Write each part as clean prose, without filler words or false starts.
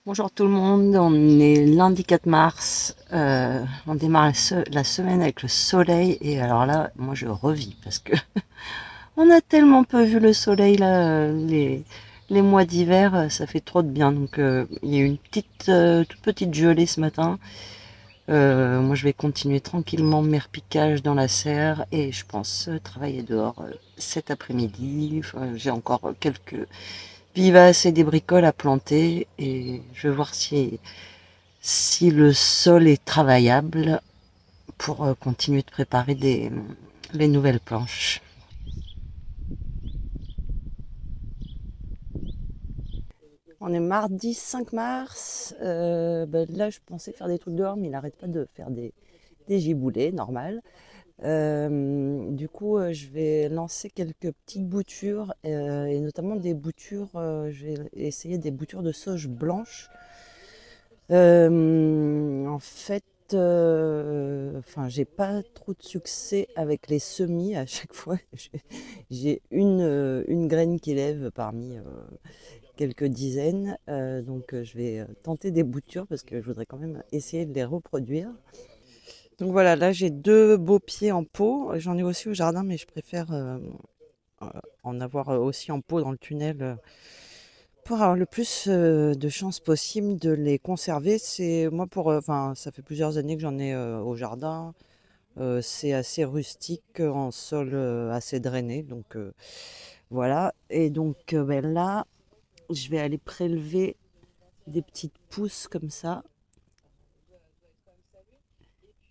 Bonjour tout le monde, on est lundi 4 mars, on démarre la semaine avec le soleil et alors là, moi je revis parce que on a tellement peu vu le soleil là, les mois d'hiver, ça fait trop de bien. Donc il y a eu une toute petite gelée ce matin. Moi je vais continuer tranquillement mes repiquages dans la serre et je pense travailler dehors cet après-midi. Enfin, j'ai encore quelques vivaces et des bricoles à planter et je vais voir si le sol est travaillable pour continuer de préparer les nouvelles planches. On est mardi 5 mars. Là, je pensais faire des trucs dehors, mais il n'arrête pas de faire des giboulées, normal. Je vais lancer quelques petites boutures et notamment des boutures. Je vais essayer des boutures de sauge blanche. En fait, j'ai pas trop de succès avec les semis à chaque fois. J'ai une graine qui lève parmi quelques dizaines. Je vais tenter des boutures parce que je voudrais quand même essayer de les reproduire. Donc voilà, là j'ai deux beaux pieds en pot. J'en ai aussi au jardin, mais je préfère en avoir aussi en pot dans le tunnel pour avoir le plus de chances possible de les conserver. C'est moi ça fait plusieurs années que j'en ai au jardin. C'est assez rustique en sol assez drainé. Donc voilà. Et donc là, je vais aller prélever des petites pousses comme ça.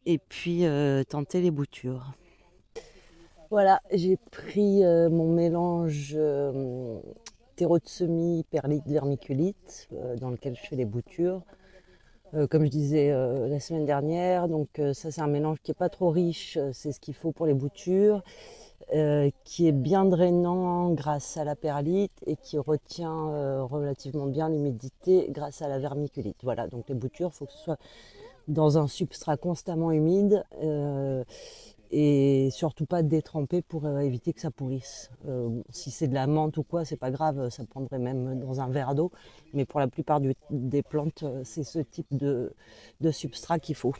Et puis tenter les boutures. Voilà, j'ai pris mon mélange terreau de semis, perlite, vermiculite, dans lequel je fais les boutures. Comme je disais la semaine dernière, ça c'est un mélange qui n'est pas trop riche, c'est ce qu'il faut pour les boutures, qui est bien drainant grâce à la perlite et qui retient relativement bien l'humidité grâce à la vermiculite. Voilà, donc les boutures, il faut que ce soit dans un substrat constamment humide et surtout pas détrempé pour éviter que ça pourrisse. Si c'est de la menthe ou quoi, c'est pas grave, ça prendrait même dans un verre d'eau, mais pour la plupart des plantes, c'est ce type de substrat qu'il faut.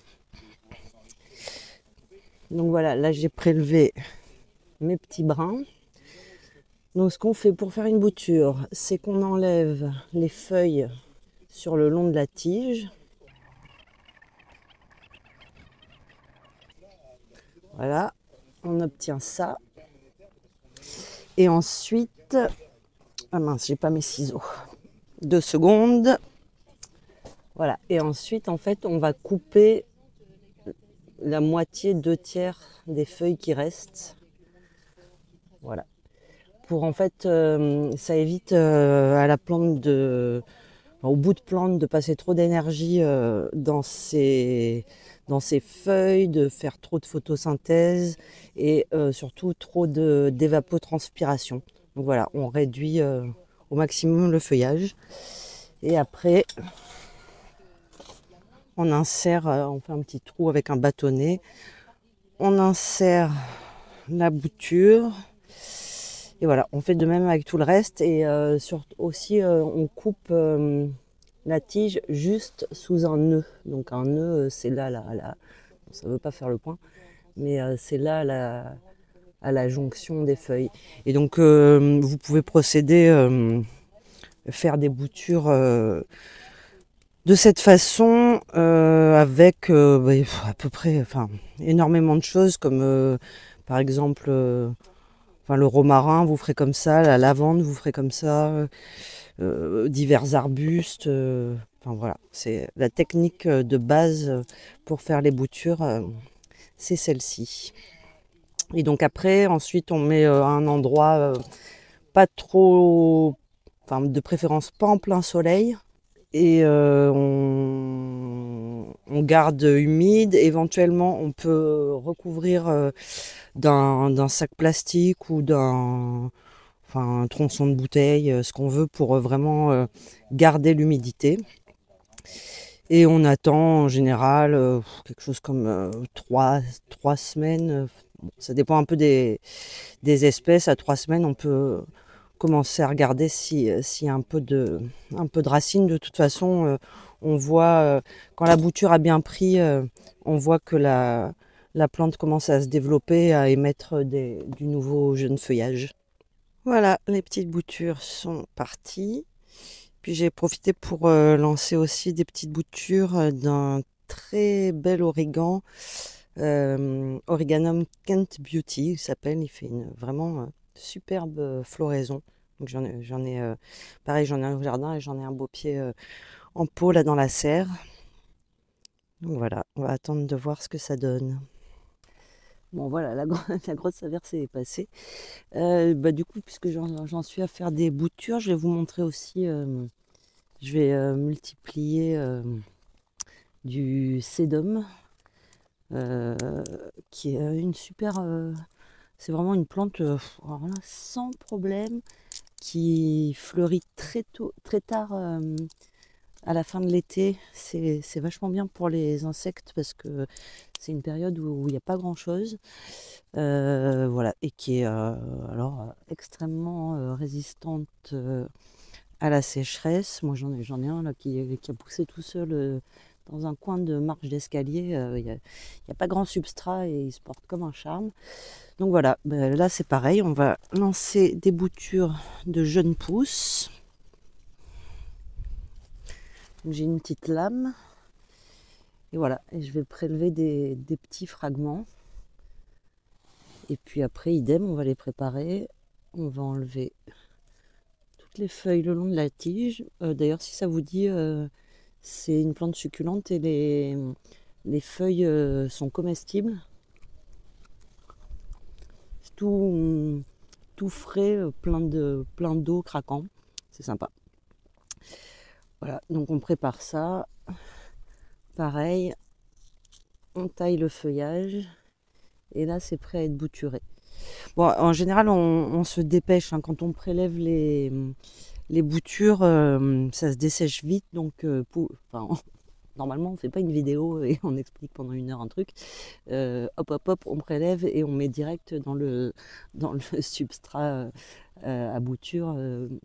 Donc voilà, là j'ai prélevé mes petits brins. Donc ce qu'on fait pour faire une bouture, c'est qu'on enlève les feuilles sur le long de la tige. Voilà, on obtient ça. Et ensuite, ah mince, j'ai pas mes ciseaux. 2 secondes. Voilà. Et ensuite, en fait, on va couper la moitié, 2 tiers des feuilles qui restent. Voilà. Pour en fait, ça évite à la plante au bout de plante de passer trop d'énergie dans ses feuilles, de faire trop de photosynthèse et surtout trop d'évapotranspiration. Donc voilà, on réduit au maximum le feuillage. Et après, on insère, on fait un petit trou avec un bâtonnet. On insère la bouture. Et voilà, on fait de même avec tout le reste. Et aussi, on coupe la tige juste sous un nœud. Donc un nœud, c'est là, ça ne veut pas faire le point, mais c'est là à la jonction des feuilles. Et donc vous pouvez procéder, faire des boutures de cette façon avec à peu près, énormément de choses comme par exemple le romarin, vous ferez comme ça, la lavande, vous ferez comme ça, divers arbustes. Voilà, c'est la technique de base pour faire les boutures, c'est celle-ci. Et donc après, ensuite, on met à un endroit pas trop, de préférence pas en plein soleil. Et on garde humide. Éventuellement, on peut recouvrir d'un sac plastique ou un tronçon de bouteille, ce qu'on veut pour vraiment garder l'humidité. Et on attend en général quelque chose comme 3 semaines. Ça dépend un peu des espèces. À 3 semaines, on peut commencer à regarder s'il y a un peu de racines. De toute façon, on voit, quand la bouture a bien pris, on voit que la plante commence à se développer, à émettre du nouveau jeune feuillage. Voilà, les petites boutures sont parties. Puis j'ai profité pour lancer aussi des petites boutures d'un très bel origan, Origanum Kent Beauty, il s'appelle. Il fait une vraiment superbe floraison. Donc pareil, j'en ai un au jardin et j'en ai un beau pied en pot là dans la serre. Donc voilà, on va attendre de voir ce que ça donne. Bon voilà, la grosse averse est passée. Du coup, puisque j'en suis à faire des boutures, je vais vous montrer aussi, je vais multiplier du sédum, qui est une super... c'est vraiment une plante alors là, sans problème, qui fleurit très tôt, très tard à la fin de l'été. C'est vachement bien pour les insectes parce que c'est une période où il n'y a pas grand chose. Voilà, et qui est alors extrêmement résistante à la sécheresse. Moi j'en ai un là qui a poussé tout seul dans un coin de marche d'escalier. Il n'y a pas grand substrat et il se porte comme un charme. Donc voilà, là c'est pareil, on va lancer des boutures de jeunes pousses. J'ai une petite lame et voilà, et je vais prélever des petits fragments. Et puis après, idem, on va les préparer. On va enlever toutes les feuilles le long de la tige. D'ailleurs, si ça vous dit, c'est une plante succulente et les feuilles sont comestibles. C'est tout frais, plein d'eau craquant. C'est sympa. Voilà, donc on prépare ça. Pareil, on taille le feuillage. Et là, c'est prêt à être bouturé. Bon, en général, on se dépêche. Hein, quand on prélève les boutures, ça se dessèche vite. Donc, normalement, on ne fait pas une vidéo et on explique pendant 1 heure un truc. Hop, on prélève et on met direct dans le substrat à bouture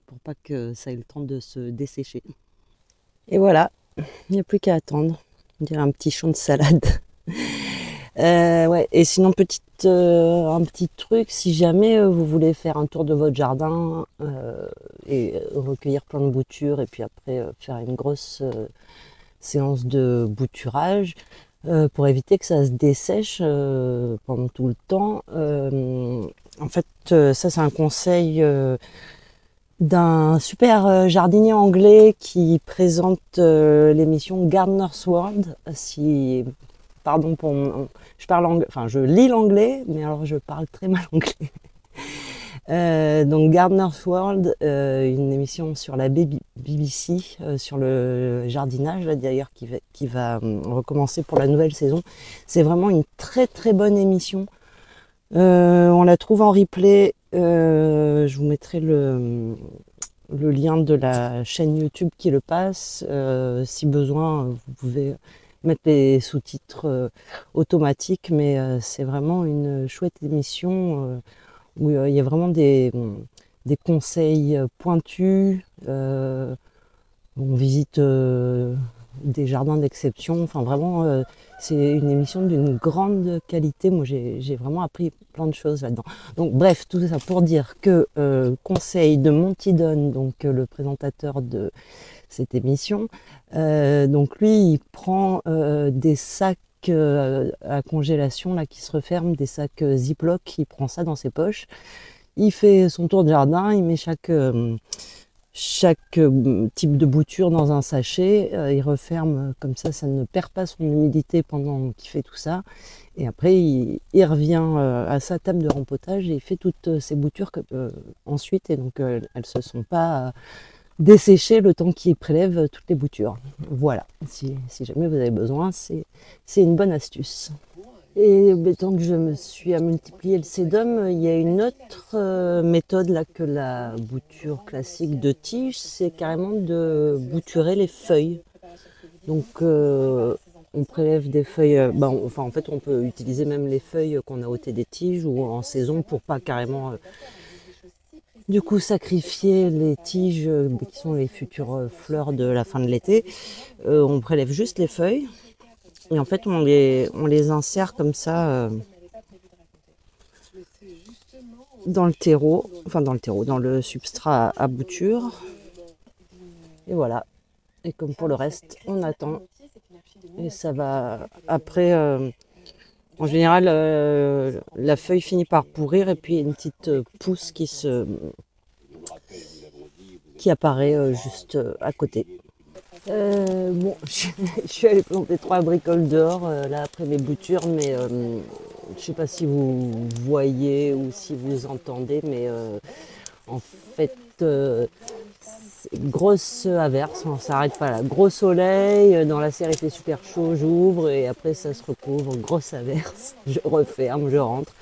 pour pas que ça ait le temps de se dessécher. Et voilà, il n'y a plus qu'à attendre. On dirait un petit champ de salade. Ouais, et sinon, un petit truc, si jamais vous voulez faire un tour de votre jardin et recueillir plein de boutures et puis après faire une grosse séance de bouturage pour éviter que ça se dessèche pendant tout le temps. En fait, ça c'est un conseil d'un super jardinier anglais qui présente l'émission Gardener's World. Pardon pour je parle anglais, enfin je lis l'anglais, mais alors je parle très mal anglais. Donc Gardener's World, une émission sur la BBC sur le jardinage, là d'ailleurs qui va recommencer pour la nouvelle saison. C'est vraiment une très très bonne émission. On la trouve en replay. Je vous mettrai le lien de la chaîne YouTube qui le passe. Si besoin, vous pouvez mettre les sous-titres automatiques, mais c'est vraiment une chouette émission où il y a vraiment des conseils pointus. On visite des jardins d'exception. Enfin, vraiment, c'est une émission d'une grande qualité. Moi, j'ai vraiment appris plein de choses là-dedans. Donc, bref, tout ça pour dire que conseil de Monty Don, donc le présentateur de cette émission. Donc, lui, il prend des sacs à congélation là qui se referment, des sacs Ziploc. Il prend ça dans ses poches. Il fait son tour de jardin. Il met chaque type de bouture dans un sachet, il referme comme ça ne perd pas son humidité pendant qu'il fait tout ça. Et après, il revient à sa table de rempotage et il fait toutes ces boutures ensuite. Et donc, elles ne se sont pas desséchées le temps qu'il prélève toutes les boutures. Voilà, si jamais vous avez besoin, c'est une bonne astuce. Et tant que je me suis à multiplier le sédum, il y a une autre méthode là que la bouture classique de tige, c'est carrément de bouturer les feuilles. Donc on prélève des feuilles, en fait on peut utiliser même les feuilles qu'on a ôtées des tiges ou en saison pour pas carrément du coup sacrifier les tiges qui sont les futures fleurs de la fin de l'été. On prélève juste les feuilles et en fait on les insère comme ça dans le terreau, enfin dans le terreau, dans le substrat à bouture. Et voilà. Et comme pour le reste, on attend. Et ça va. Après, en général, la feuille finit par pourrir et puis une petite pousse qui apparaît juste à côté. Bon, je suis allée planter 3 bricoles dehors là après mes boutures, mais je sais pas si vous voyez ou si vous entendez, mais en fait, grosse averse, on s'arrête pas là. Gros soleil, dans la serre il fait super chaud, j'ouvre et après ça se recouvre, grosse averse, je referme, je rentre.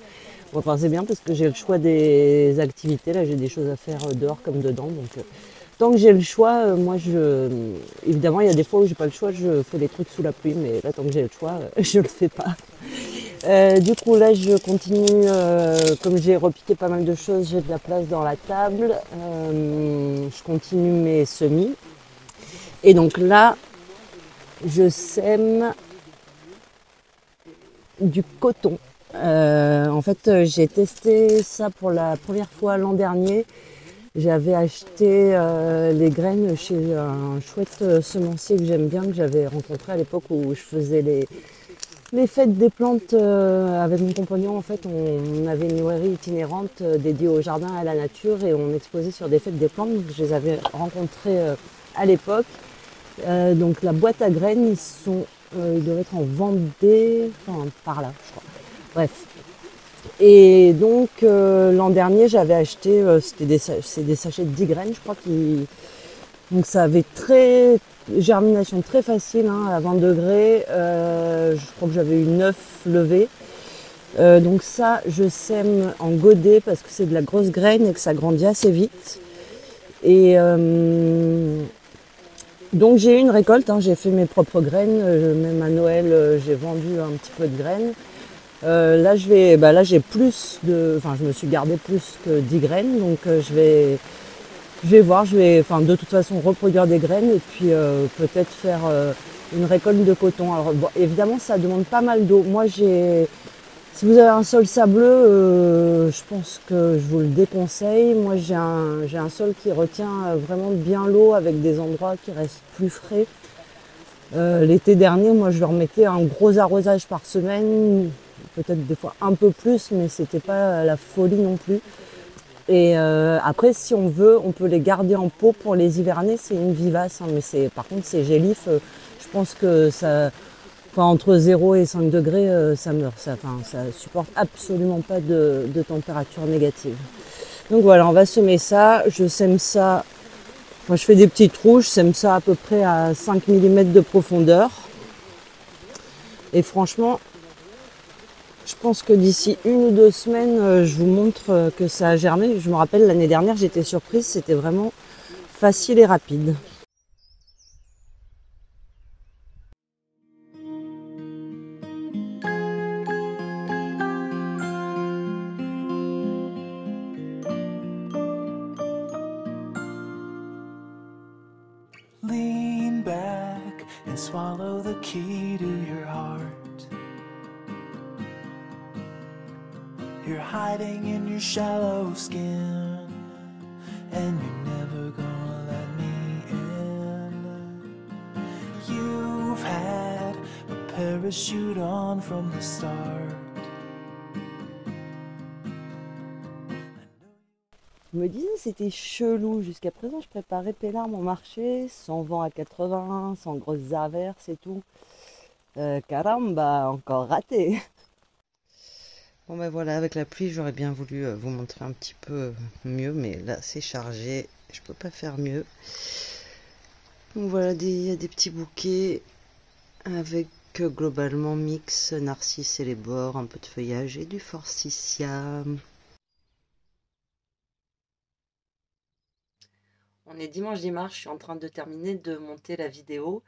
Bon, enfin c'est bien parce que j'ai le choix des activités, là j'ai des choses à faire dehors comme dedans, donc tant que j'ai le choix, évidemment il y a des fois où j'ai pas le choix, je fais des trucs sous la pluie, mais là tant que j'ai le choix, je le fais pas. Du coup là je continue, comme j'ai repiqué pas mal de choses, j'ai de la place dans la table, je continue mes semis. Et donc là je sème du coton. En fait j'ai testé ça pour la première fois l'an dernier. J'avais acheté les graines chez un chouette semencier que j'aime bien, que j'avais rencontré à l'époque où je faisais les fêtes des plantes avec mon compagnon. En fait, on avait une librairie itinérante dédiée au jardin et à la nature et on exposait sur des fêtes des plantes. Donc, je les avais rencontrés à l'époque. Donc la boîte à graines, ils doivent être en Vendée, enfin par là, je crois. Bref. Et donc l'an dernier, j'avais acheté, c'est des sachets de 10 graines, je crois. Donc ça avait germination très facile, hein, à 20 degrés. Je crois que j'avais eu 9 levées. Donc ça, je sème en godet parce que c'est de la grosse graine et que ça grandit assez vite. Et donc j'ai eu une récolte, hein, j'ai fait mes propres graines. Même à Noël, j'ai vendu un petit peu de graines. Là, j'ai enfin, je me suis gardé plus que 10 graines, donc je vais voir, de toute façon reproduire des graines et puis peut-être faire une récolte de coton. Alors bon, évidemment, ça demande pas mal d'eau. Si vous avez un sol sableux, je pense que je vous le déconseille. Moi, j'ai un sol qui retient vraiment bien l'eau avec des endroits qui restent plus frais. L'été dernier, moi, je leur mettais un gros arrosage par semaine, peut-être des fois un peu plus, mais c'était pas la folie non plus. Et après, si on veut, on peut les garder en pot pour les hiverner. C'est une vivace, hein, mais par contre, ces gélifs, je pense que entre 0 et 5 degrés, ça meurt. Ça supporte absolument pas de température négative. Donc voilà, on va semer ça. Je sème ça. Moi, je fais des petits trous, je sème ça à peu près à 5 mm de profondeur. Et franchement, je pense que d'ici 1 ou 2 semaines, je vous montre que ça a germé. Je me rappelle, l'année dernière, j'étais surprise, c'était vraiment facile et rapide. Lean back and swallow the key to your heart. You're hiding in your shallow skin, and you're never gonna let me in. You've had a parachute on from the start. Je me disais c'était chelou. Jusqu'à présent, je préparais Pénard mon marché, sans vent à 80, sans grosses averses et tout. Caramba, encore raté. Bon ben voilà, avec la pluie, j'aurais bien voulu vous montrer un petit peu mieux, mais là c'est chargé, je peux pas faire mieux. Donc voilà, il y a des petits bouquets avec globalement mix narcisse et les bords, un peu de feuillage et du forsythia. On est dimanche, je suis en train de terminer de monter la vidéo.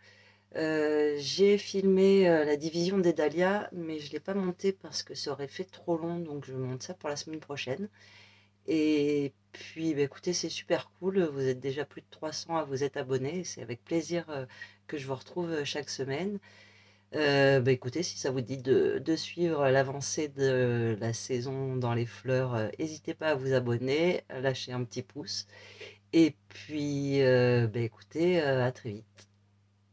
J'ai filmé la division des dahlias, mais je ne l'ai pas monté parce que ça aurait fait trop long, donc je monte ça pour la semaine prochaine. Et puis, bah, écoutez, c'est super cool. Vous êtes déjà plus de 300 à vous être abonnés. C'est avec plaisir que je vous retrouve chaque semaine. Bah, écoutez, si ça vous dit de suivre l'avancée de la saison dans les fleurs, n'hésitez pas à vous abonner, à lâcher un petit pouce. Et puis, bah, écoutez, à très vite.